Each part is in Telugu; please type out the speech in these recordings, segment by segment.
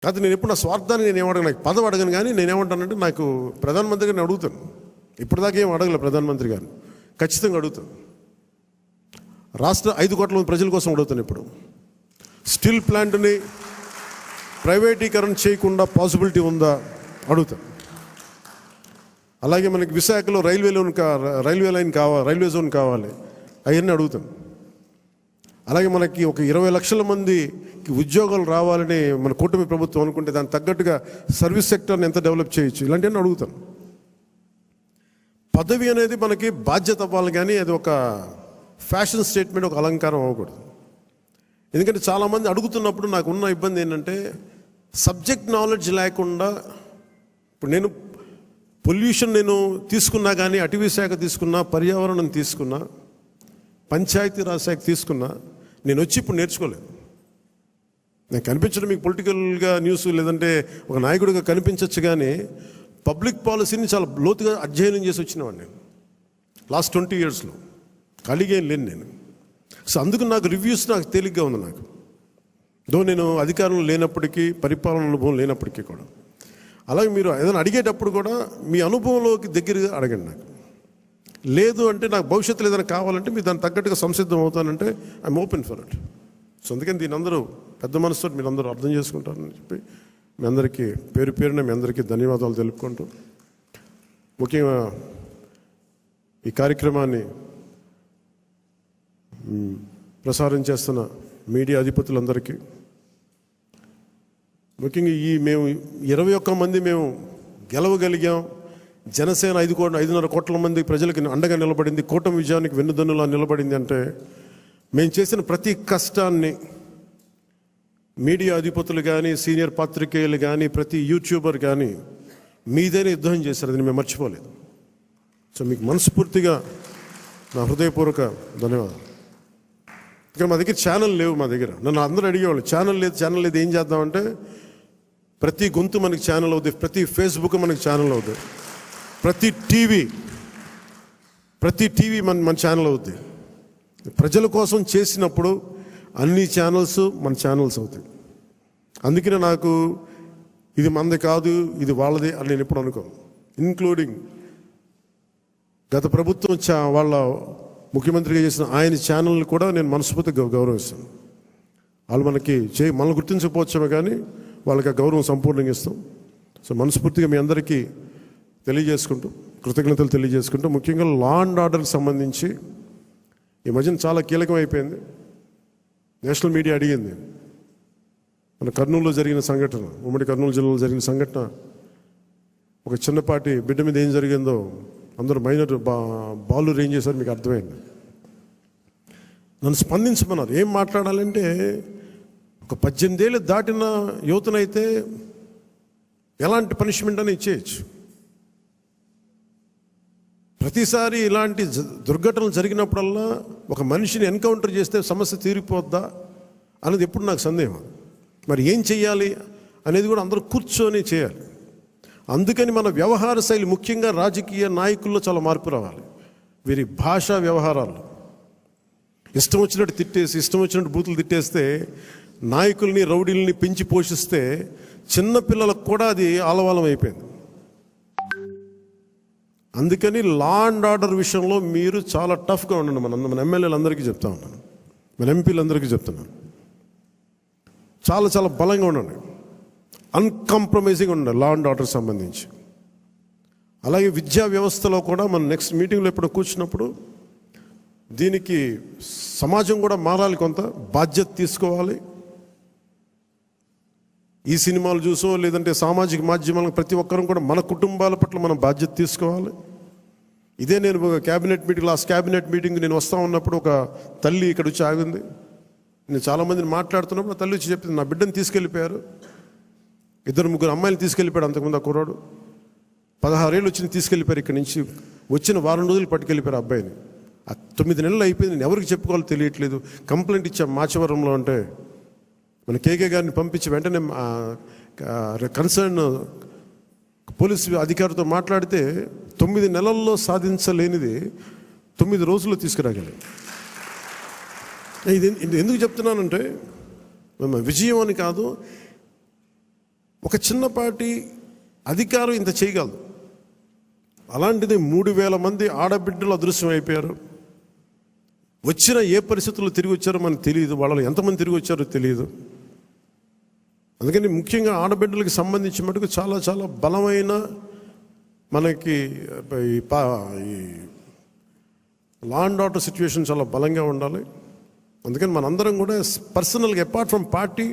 కాదు, నేను ఎప్పుడు నా స్వార్థాన్ని నేను ఏమడగను, నాకు పదవి అడగను. కానీ నేనేమంటానంటే, నాకు ప్రధానమంత్రి గారిని అడుగుతాను. ఇప్పటిదాకా ఏం అడగలే ప్రధానమంత్రి గారిని, ఖచ్చితంగా అడుగుతాను. రాష్ట్ర 5 కోట్ల మంది ప్రజల కోసం అడుగుతాను. ఇప్పుడు స్టీల్ ప్లాంట్ని ప్రైవేటీకరణ చేయకుండా పాసిబిలిటీ ఉందా అడుగుతాను. అలాగే మనకి విశాఖలో రైల్వే లైన్ కావాలి, రైల్వే జోన్ కావాలి, అవన్నీ అడుగుతాను. అలాగే మనకి ఒక 20 లక్షల మందికి ఉద్యోగాలు రావాలని మన కూటమి ప్రభుత్వం అనుకుంటే దానికి తగ్గట్టుగా సర్వీస్ సెక్టర్ని ఎంత డెవలప్ చేయొచ్చు, ఇలాంటివన్నీ అడుగుతాను. పదవి అనేది మనకి బాధ్యత అవ్వాలి, కానీ అది ఒక ఫ్యాషన్ స్టేట్మెంట్, ఒక అలంకారం అవ్వకూడదు. ఎందుకంటే చాలామంది అడుగుతున్నప్పుడు నాకు ఉన్న ఇబ్బంది ఏంటంటే, సబ్జెక్ట్ నాలెడ్జ్ లేకుండా. ఇప్పుడు నేను పొల్యూషన్ నేను తీసుకున్నా, కానీ అటవీ శాఖ తీసుకున్నా, పర్యావరణం తీసుకున్నా, పంచాయతీరాజ్ శాఖ తీసుకున్నా, నేను వచ్చి ఇప్పుడు నేర్చుకోలేదు. నేను కనిపించడం మీకు పొలిటికల్గా న్యూస్ లేదంటే ఒక నాయకుడిగా కనిపించవచ్చు, కానీ పబ్లిక్ పాలసీని చాలా లోతుగా అధ్యయనం చేసి వచ్చినవాడిని నేను లాస్ట్ 20 yearsలో. ఖాళీగా ఏం లేను నేను. సో అందుకు నాకు రివ్యూస్ నాకు తేలిగ్గా ఉంది. నాకు నేను అధికారంలో లేనప్పటికీ, పరిపాలన అనుభవం లేనప్పటికీ కూడా. అలాగే మీరు ఏదైనా అడిగేటప్పుడు కూడా మీ అనుభవంలోకి దగ్గరగా అడగండి. నాకు లేదు అంటే, నాకు భవిష్యత్తులో ఏదైనా కావాలంటే మీరు దానికి తగ్గట్టుగా సంసిద్ధం అవుతానంటే I'm open for it. So అందుకని దీని అందరూ పెద్ద మనసుతో మీరు అందరూ అర్థం చేసుకుంటారని చెప్పి మీ అందరికీ పేరు పేరున మీ అందరికీ ధన్యవాదాలు తెలుపుకుంటూ, ముఖ్యంగా ఈ కార్యక్రమాన్ని ప్రసారం చేస్తున్న మీడియా అధిపతులందరికీ, ముఖ్యంగా మేము 21 మంది మేము గెలవగలిగాం. జనసేన 5.5 కోట్ల మంది ప్రజలకి అండగా నిలబడింది, కూటమి విజయానికి వెన్నుదన్నులా నిలబడింది. అంటే మేము చేసిన ప్రతి కష్టాన్ని మీడియా అధిపతులు కానీ, సీనియర్ పాత్రికేయులు కానీ, ప్రతి యూట్యూబర్ కానీ మీదైనా యుద్ధం చేశారు. అది మేము మర్చిపోలేదు. సో మీకు మనస్ఫూర్తిగా నా హృదయపూర్వక ధన్యవాదాలు. ఇక్కడ మా దగ్గర ఛానల్ లేవు. మా దగ్గర నన్ను అందరూ అడిగేవాళ్ళు, ఛానల్ లేదు ఏం చేద్దామంటే, ప్రతి గొంతు మనకి ఛానల్ అవుతుంది, ప్రతి ఫేస్బుక్ మనకి ఛానల్ అవుతుంది, ప్రతి టీవీ మన ఛానల్ అవుతుంది. ప్రజల కోసం చేసినప్పుడు అన్ని ఛానల్స్ మన ఛానల్స్ అవుతాయి. అందుకనే నాకు ఇది మనది కాదు, ఇది వాళ్ళది అని నేను ఎప్పుడు అనుకోను. ఇంక్లూడింగ్ గత ప్రభుత్వం వాళ్ళ ముఖ్యమంత్రిగా చేసిన ఆయన ఛానల్ని కూడా నేను మనస్ఫూర్తిగా గౌరవిస్తాను. వాళ్ళు మనల్ని గుర్తించకపోవచ్చామే, కానీ వాళ్ళకి ఆ గౌరవం సంపూర్ణంగా ఇస్తాం. సో మనస్ఫూర్తిగా మీ అందరికీ తెలియజేసుకుంటూ, కృతజ్ఞతలు తెలియజేసుకుంటూ, ముఖ్యంగా లా అండ్ ఆర్డర్కి సంబంధించి ఈ మధ్యన చాలా కీలకం అయిపోయింది. నేషనల్ మీడియా అడిగింది, మన కర్నూలులో జరిగిన సంఘటన, ఉమ్మడి కర్నూలు జిల్లాలో జరిగిన సంఘటన, ఒక చిన్నపాటి బిడ్డ మీద ఏం జరిగిందో అందరూ మైనర్ బాలు ఏం చేశారు మీకు అర్థమైంది. నన్ను స్పందించమన్నారు. ఏం మాట్లాడాలంటే, ఒక 18 ఏళ్ళు దాటిన యువతనైతే ఎలాంటి పనిష్మెంట్ అని ఇచ్చేయచ్చు. ప్రతిసారి ఇలాంటి దుర్ఘటనలు జరిగినప్పుడల్లా ఒక మనిషిని ఎన్కౌంటర్ చేస్తే సమస్య తీరిపోద్దా అనేది ఎప్పుడు నాకు సందేహం. మరి ఏం చెయ్యాలి అనేది కూడా అందరూ కూర్చొని చేయాలి. అందుకని మన వ్యవహార శైలి, ముఖ్యంగా రాజకీయ నాయకుల్లో చాలా మార్పు రావాలి. వీరి భాషా వ్యవహారాలు ఇష్టం వచ్చినట్టు తిట్టేసి, ఇష్టం వచ్చినట్టు బూతులు తిట్టేస్తే, నాయకుల్ని రౌడీల్ని పెంచి పోషిస్తే చిన్నపిల్లలకు కూడా అది ఆలవాలం అయిపోయింది. అందుకని లా అండ్ ఆర్డర్ విషయంలో మీరు చాలా టఫ్గా ఉండండి. మన ఎమ్మెల్యేలందరికీ చెప్తా ఉన్నాను, మన ఎంపీలందరికీ చెప్తున్నాను, చాలా చాలా బలంగా ఉండండి, అన్కాంప్రమైజింగ్ ఉండండి లా అండ్ ఆర్డర్ సంబంధించి. అలాగే విద్యా వ్యవస్థలో కూడా మనం నెక్స్ట్ మీటింగ్లో ఎప్పుడు కూర్చున్నప్పుడు దీనికి సమాజం కూడా మారాలి, కొంత బాధ్యత తీసుకోవాలి. ఈ సినిమాలు చూసో లేదంటే సామాజిక మాధ్యమాలకు ప్రతి ఒక్కరం కూడా మన కుటుంబాల పట్ల మనం బాధ్యత తీసుకోవాలి. ఇదే నేను cabinet meeting, last cabinet meeting నేను వస్తూ ఉన్నప్పుడు ఒక తల్లి ఇక్కడ వచ్చి ఆగింది. నేను చాలామందిని మాట్లాడుతున్నప్పుడు తల్లి వచ్చి చెప్పింది, నా బిడ్డను తీసుకెళ్ళిపోయారు, 2-3 అమ్మాయిలు తీసుకెళ్ళిపోయాడు అంతకుముందు ఆ కుర్రాడు, 16 ఏళ్ళు వచ్చి తీసుకెళ్ళిపోయారు. ఇక్కడి నుంచి వచ్చిన 1 వారం రోజులు పట్టుకెళ్ళిపోయారు అబ్బాయిని. 9 నెలలు అయిపోయింది, నేను ఎవరికి చెప్పుకోవాలో తెలియట్లేదు. కంప్లైంట్ ఇచ్చాం మాచవరంలో. అంటే మన కేకే గారిని పంపించి వెంటనే కన్సర్న్ పోలీసు అధికారితో మాట్లాడితే 9 నెలల్లో సాధించలేనిది 9 రోజుల్లో తీసుకురాగలి. ఇది ఎందుకు చెప్తున్నానంటే, విజయం అని కాదు, ఒక చిన్నపాటి అధికారం ఇంత చేయగలదు. అలాంటిది 3,000 మంది ఆడబిడ్డలు అదృశ్యం అయిపోయారు. వచ్చిన ఏ పరిస్థితుల్లో తిరిగి వచ్చారో మనకు తెలియదు, వాళ్ళు ఎంతమంది తిరిగి వచ్చారో తెలియదు. అందుకని ముఖ్యంగా ఆడబిడ్డలకు సంబంధించి మటుకు చాలా చాలా బలమైన మనకి ఈ లా అండ్ ఆర్డర్ సిచ్యువేషన్ చాలా బలంగా ఉండాలి. అందుకని మనందరం కూడా పర్సనల్గా అపార్ట్ ఫ్రమ్ పార్టీ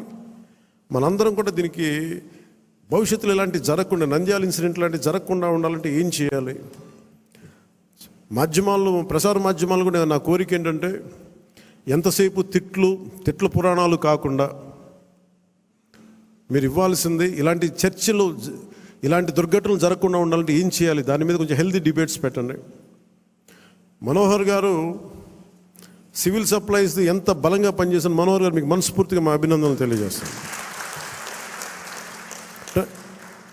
మనందరం కూడా దీనికి భవిష్యత్తులో ఇలాంటి జరగకుండా, నంద్యాల ఇన్సిడెంట్ లాంటివి జరగకుండా ఉండాలంటే ఏం చేయాలి? మాధ్యమాల్లో, ప్రసార మాధ్యమాలు కూడా నా కోరిక ఏంటంటే ఎంతసేపు తిట్లు పురాణాలు కాకుండా మీరు ఇవ్వాల్సింది ఇలాంటి చర్చలు, ఇలాంటి దుర్ఘటనలు జరగకుండా ఉండాలంటే ఏం చేయాలి, దాని మీద కొంచెం హెల్తీ డిబేట్స్ పెట్టండి. మనోహర్ గారు సివిల్ సప్లైస్ ఎంత బలంగా పనిచేసిన మనోహర్ గారు మీకు మనస్ఫూర్తిగా మా అభినందనలు తెలియజేస్తాను.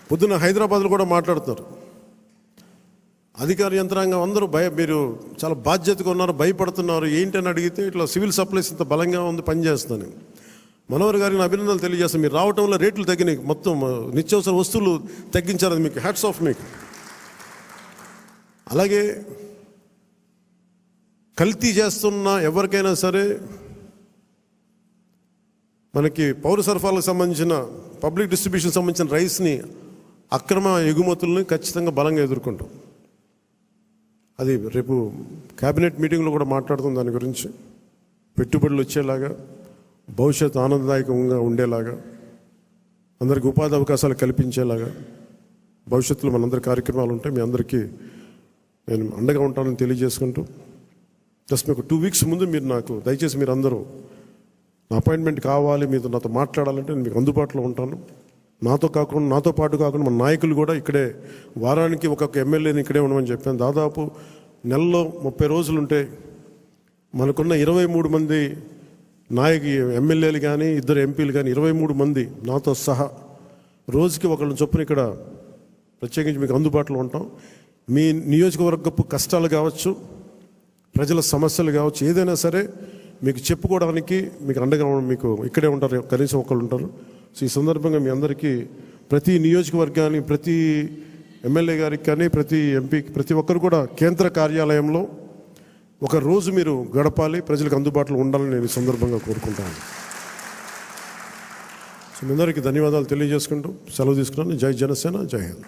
పొద్దున్న హైదరాబాద్లో కూడా మాట్లాడుతున్నారు, అధికార యంత్రాంగం అందరూ మీరు చాలా బాధ్యతగా ఉన్నారు, భయపడుతున్నారు ఏంటని అడిగితే ఇట్లా సివిల్ సప్లైస్ ఇంత బలంగా ఉంది, పనిచేస్తాను. మనోహర్ గారికి నా అభినందనలు తెలియజేస్తాను. మీరు రావటంలో రేట్లు తగ్గినాయి, మొత్తం నిత్యావసర వస్తువులు తగ్గించారు, అది మీకు హ్యాట్స్ ఆఫ్ మీకు. అలాగే కల్తీ చేస్తున్న ఎవరికైనా సరే మనకి పౌర సరఫరాలకు సంబంధించిన పబ్లిక్ డిస్ట్రిబ్యూషన్ సంబంధించిన రైస్ని అక్రమ ఎగుమతుల్ని ఖచ్చితంగా బలంగా ఎదుర్కొంటాం. అది రేపు క్యాబినెట్ మీటింగ్లో కూడా మాట్లాడుతుంది దాని గురించి. పెట్టుబడులు వచ్చేలాగా, భవిష్యత్తు ఆనందదాయకంగా ఉండేలాగా, అందరికీ ఉపాధి అవకాశాలు కల్పించేలాగా భవిష్యత్తులో మనందరి కార్యక్రమాలు ఉంటాయి. మీ అందరికీ నేను అండగా ఉంటానని తెలియజేసుకుంటూ, జస్ట్ మీకు 2 వీక్స్ ముందు మీరు నాకు దయచేసి మీరు అందరూ నా అపాయింట్మెంట్ కావాలి, మీతో నాతో మాట్లాడాలంటే నేను మీకు అందుబాటులో ఉంటాను. నాతో పాటు కాకుండా మన నాయకులు కూడా ఇక్కడే వారానికి ఒక్కొక్క ఎమ్మెల్యేని ఇక్కడే ఉండమని చెప్పాను. దాదాపు నెలలో 30 రోజులు ఉంటే మనకున్న 23 మంది ఎమ్మెల్యేలు కానీ 2 ఎంపీలు కానీ 23 మంది నాతో సహా రోజుకి ఒకళ్ళని చొప్పున ఇక్కడ ప్రత్యేకించి మీకు అందుబాటులో ఉంటాం. మీ నియోజకవర్గపు కష్టాలు కావచ్చు, ప్రజల సమస్యలు కావచ్చు, ఏదైనా సరే మీకు చెప్పుకోవడానికి మీకు అండగా మీకు ఇక్కడే ఉంటారు, కనీసం ఒకళ్ళు ఉంటారు. సో ఈ సందర్భంగా మీ అందరికీ ప్రతి నియోజకవర్గానికి, ప్రతి ఎమ్మెల్యే గారికి కానీ, ప్రతి ఎంపీకి, ప్రతి ఒక్కరు కూడా కేంద్ర కార్యాలయంలో ఒక రోజు మీరు గడపాలి, ప్రజలకు అందుబాటులో ఉండాలని నేను ఈ సందర్భంగా కోరుకుంటాను. సో మీ అందరికీ ధన్యవాదాలు తెలియజేసుకుంటూ సెలవు తీసుకున్నాను. జై జనసేన, జై హింద్.